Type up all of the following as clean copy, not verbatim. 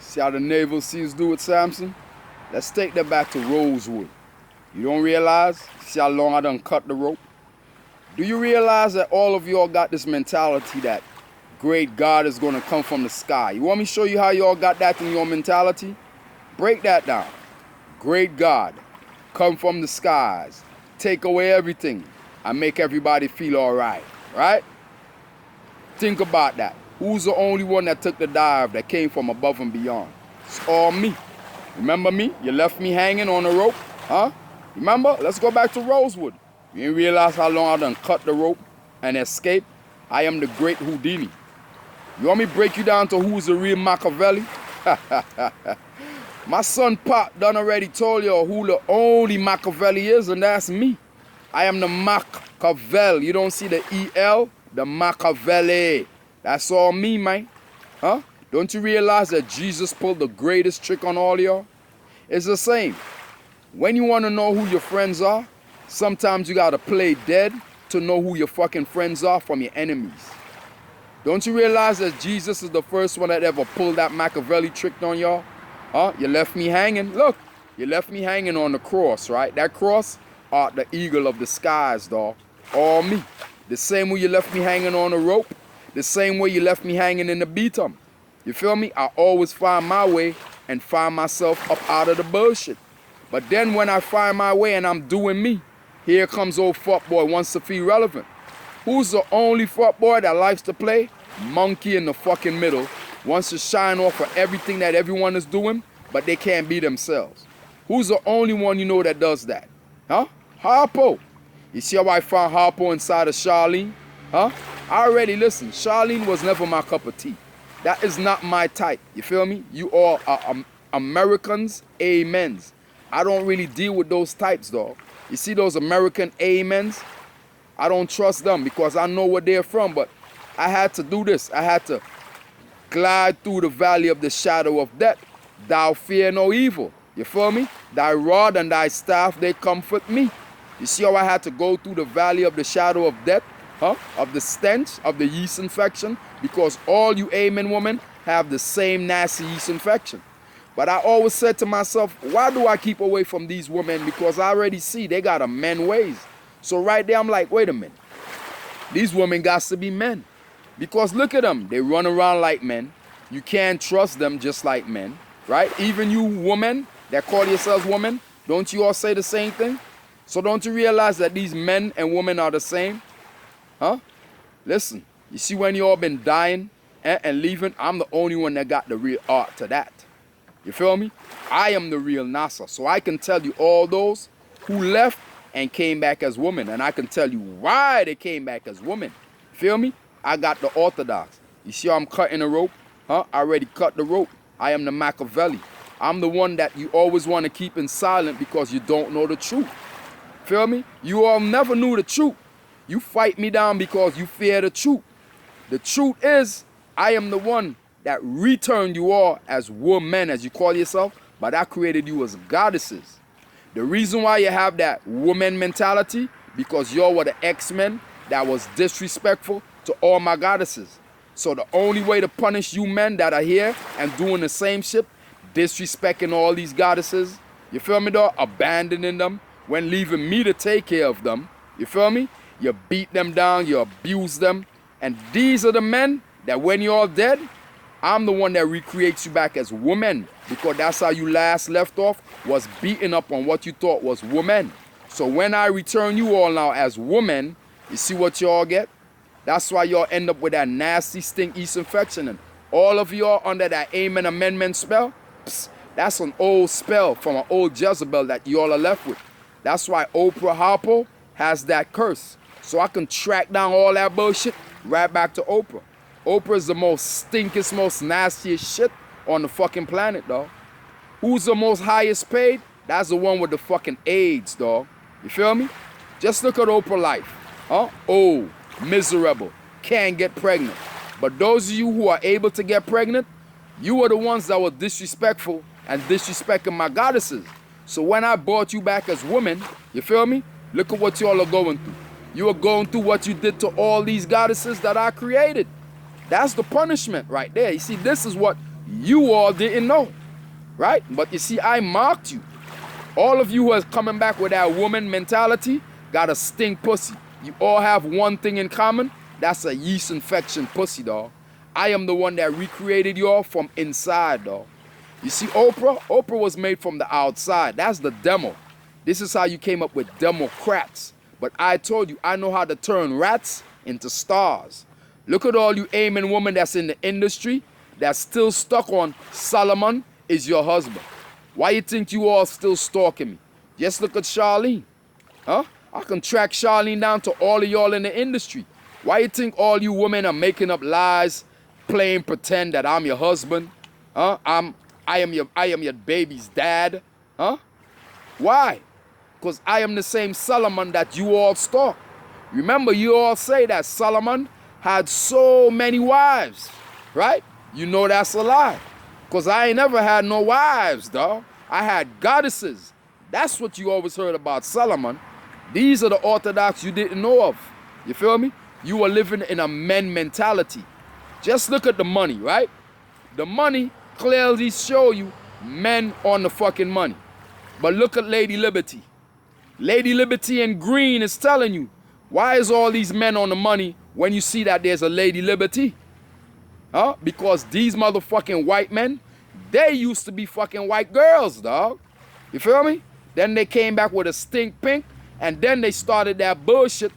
See how the Naval SEALs do it, Samson? Let's take that back to Rosewood. You don't realize? See how long I done cut the rope? Do you realize that all of y'all got this mentality that great God is going to come from the sky? You want me to show you how y'all got that in your mentality? Break that down. Great God, come from the skies, take away everything, and make everybody feel all right, right? Think about that. Who's the only one that took the dive that came from above and beyond? It's all me. Remember me? You left me hanging on the rope, huh? Remember? Let's go back to Rosewood. You didn't realize how long I done cut the rope and escaped? I am the great Houdini. You want me to break you down to who's the real Machiavelli? My son Pop done already told you who the only Machiavelli is, and that's me. I am the Machiavelli. You don't see the E-L? The Machiavelli. That's all me, man. Huh? Don't you realize that Jesus pulled the greatest trick on all y'all? It's the same. When you want to know who your friends are, sometimes you got to play dead to know who your fucking friends are from your enemies. Don't you realize that Jesus is the first one that ever pulled that Machiavelli trick on y'all? Huh? You left me hanging. Look, you left me hanging on the cross, right? That cross, the eagle of the skies, dog. All me. The same way you left me hanging on the rope, the same way you left me hanging in the beatum. You feel me? I always find my way and find myself up out of the bullshit. But then when I find my way and I'm doing me, here comes old fuckboy wants to feel relevant. Who's the only fuckboy that likes to play? Monkey in the fucking middle. Wants to shine off for everything that everyone is doing, but they can't be themselves. Who's the only one you know that does that? Huh? Harpo. You see how I found Harpo inside of Charlene? Huh? I already listened. Charlene was never my cup of tea. That is not my type. You feel me? You all are Americans, amens. I don't really deal with those types, dog. You see those American amens? I don't trust them because I know where they're from, but I had to do this. I had to glide through the valley of the shadow of death. Thou fear no evil. You feel me? Thy rod and thy staff, they comfort me. You see how I had to go through the valley of the shadow of death? Huh? Of the stench of the yeast infection? Because all you amen women have the same nasty yeast infection. But I always said to myself, why do I keep away from these women? Because I already see they got a men ways. So right there, I'm like, wait a minute. These women got to be men. Because look at them. They run around like men. You can't trust them just like men. Right? Even you women that call yourselves women, don't you all say the same thing? So don't you realize that these men and women are the same? Huh? Listen, you see when you all been dying and leaving, I'm the only one that got the real art to that. You feel me? I am the real NASA. So I can tell you all those who left and came back as women. And I can tell you why they came back as women. Feel me? I got the orthodox. You see how I'm cutting the rope? Huh? I already cut the rope. I am the Machiavelli. I'm the one that you always want to keep in silent because you don't know the truth. Feel me? You all never knew the truth. You fight me down because you fear the truth. The truth is, I am the one that returned you all as women, as you call yourself, but I created you as goddesses. The reason why you have that woman mentality, because y'all were the X-Men that was disrespectful to all my goddesses. So the only way to punish you men that are here and doing the same shit, disrespecting all these goddesses, you feel me though, abandoning them, when leaving me to take care of them, you feel me? You beat them down, you abuse them, and these are the men that when you're all dead, I'm the one that recreates you back as women, because that's how you last left off, was beating up on what you thought was women. So when I return you all now as women, you see what y'all get? That's why y'all end up with that nasty stink yeast infection, and all of y'all under that Amen Amendment spell, psst, that's an old spell from an old Jezebel that y'all are left with. That's why Oprah Harpo has that curse. So I can track down all that bullshit right back to Oprah. Oprah is the most stinkest, most nastiest shit on the fucking planet, dog. Who's the most highest paid? That's the one with the fucking AIDS, dog. You feel me? Just look at Oprah life. Huh? Oh, miserable. Can't get pregnant. But those of you who are able to get pregnant, you are the ones that were disrespectful and disrespecting my goddesses. So when I brought you back as women, you feel me? Look at what y'all are going through. You are going through what you did to all these goddesses that I created. That's the punishment right there. You see, this is what You all didn't know, right? But you see, I marked you. All of you who are coming back with that woman mentality got a stink pussy. You all have one thing in common. That's a yeast infection pussy, dog. I am the one that recreated y'all from inside, dog. You see, Oprah was made from the outside. That's the demo. This is how you came up with Democrats. But I told you, I know how to turn rats into stars. Look at all you aiming women that's in the industry that's still stuck on Solomon is your husband. Why you think you all still stalking me? Just look at Charlene. Huh? I can track Charlene down to all of y'all in the industry. Why you think all you women are making up lies, playing pretend that I'm your husband? Huh? I am your baby's dad. Huh? Why? Because I am the same Solomon that you all stalk. Remember, you all say that Solomon had so many wives, right? You know that's a lie. Because I ain't never had no wives, dog. I had goddesses. That's what you always heard about Solomon. These are the orthodox you didn't know of. You feel me? You were living in a men mentality. Just look at the money, right? The money clearly show you men on the fucking money. But look at Lady Liberty. Lady Liberty in green is telling you, why is all these men on the money when you see that there's a Lady Liberty? Huh? Because these motherfucking white men, they used to be fucking white girls, dog. You feel me? Then they came back with a stink pink, and then they started that bullshit,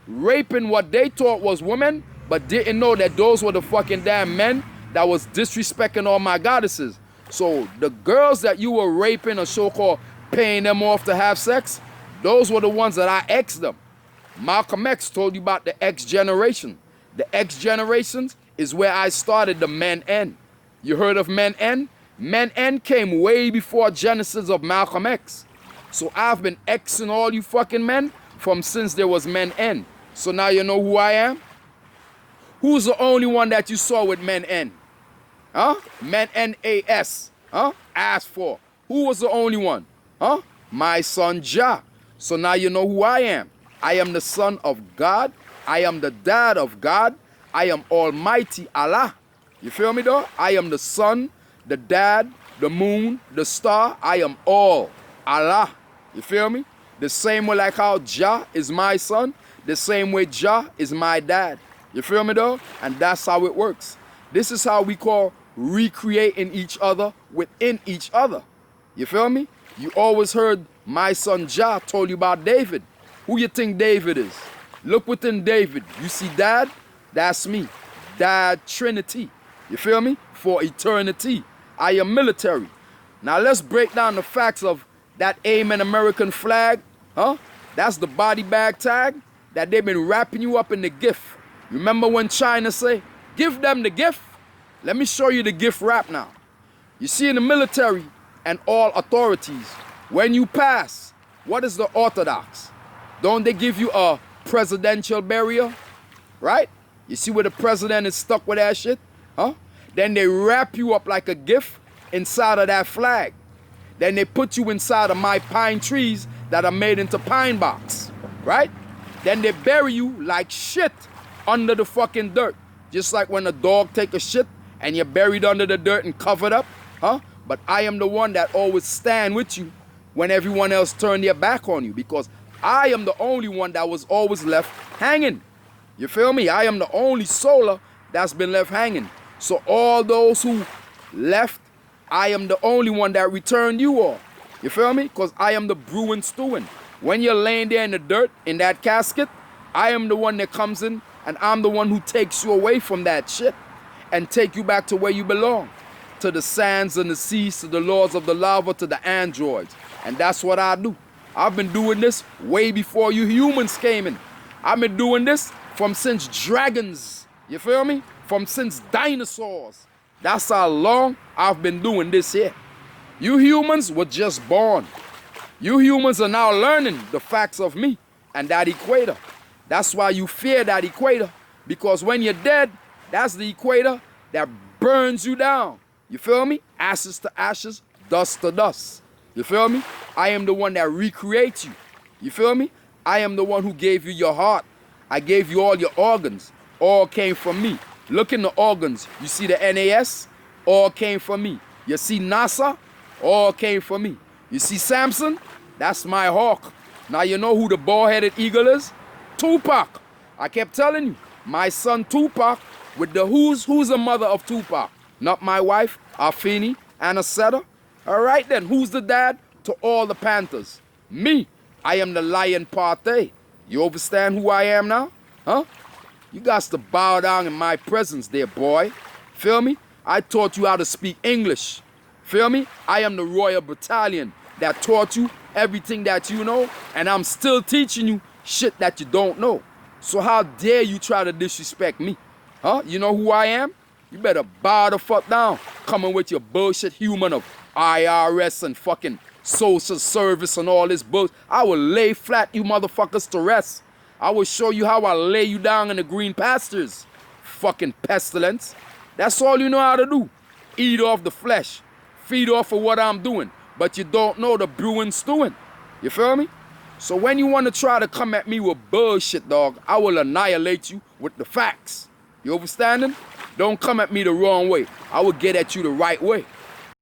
raping what they thought was women, but didn't know that those were the fucking damn men that was disrespecting all my goddesses. So the girls that you were raping or so-called paying them off to have sex, those were the ones that I X'd them. Malcolm X told you about the X generation. The X generations is where I started the Men N. You heard of Men N? Men N came way before Genesis of Malcolm X. So I've been Xing all you fucking men from since there was Men N. So now you know who I am? Who's the only one that you saw with Men N? Huh? Men N-A-S. Huh? Asked for. Who was the only one? Huh? My son Jah. So now you know who I am. I am the son of God. I am the dad of God. I am Almighty Allah. You feel me though? I am the sun, the dad, the moon, the star. I am all Allah. You feel me? The same way like how Jah is my son, the same way Jah is my dad. You feel me though? And that's how it works. This is how we call recreating each other within each other. You feel me? You always heard my son Jah told you about David. Who you think David is? Look within David. You see dad? That's me. Dad Trinity. You feel me? For eternity. I am military. Now let's break down the facts of that Amen American flag. Huh? That's the body bag tag that they've been wrapping you up in the gift. Remember when China say, give them the gift? Let me show you the gift wrap now. You see in the military and all authorities, when you pass, what is the orthodox? Don't they give you a presidential burial? Right? You see where the president is stuck with that shit? Huh? Then they wrap you up like a gift inside of that flag. Then they put you inside of my pine trees that are made into pine box. Right? Then they bury you like shit under the fucking dirt. Just like when a dog take a shit and you're buried under the dirt and covered up. Huh? But I am the one that always stand with you when everyone else turn their back on you, because I am the only one that was always left hanging. You feel me? I am the only solar that's been left hanging. So all those who left, I am the only one that returned you all. You feel me? Because I am the brewing stewing. When you're laying there in the dirt, in that casket, I am the one that comes in, and I'm the one who takes you away from that shit and take you back to where you belong. To the sands and the seas, to the lords of the lava, to the androids. And that's what I do. I've been doing this way before you humans came in. I've been doing this from since dragons. You feel me? From since dinosaurs. That's how long I've been doing this here. You humans were just born. You humans are now learning the facts of me and that equator. That's why you fear that equator. Because when you're dead, that's the equator that burns you down. You feel me? Ashes to ashes, dust to dust. You feel me? I am the one that recreates you. You feel me? I am the one who gave you your heart. I gave you all your organs. All came from me. Look in the organs. You see the NAS? all came from me. You see NASA? All came from me. You see Samson? That's my hawk. Now you know who the bald-headed eagle is? Tupac. I kept telling you, my son Tupac with the who's the mother of Tupac? Not my wife, Afeni, Anaceta. All right then, who's the dad to all the Panthers? Me. I am the lion partay. You understand who I am now? Huh? You got to bow down in my presence there, boy. Feel me? I taught you how to speak English. Feel me? I am the Royal Battalion that taught you everything that you know, and I'm still teaching you shit that you don't know. So how dare you try to disrespect me? Huh? You know who I am? You better bow the fuck down, coming with your bullshit human of IRS and fucking social service and all this bullshit. I will lay flat you motherfuckers to rest. I will show you how I lay you down in the green pastures. Fucking pestilence. That's all you know how to do. Eat off the flesh. Feed off of what I'm doing. But you don't know the brewing stewing. You feel me? So when you want to try to come at me with bullshit, dog, I will annihilate you with the facts. You understanding? Don't come at me the wrong way. I will get at you the right way.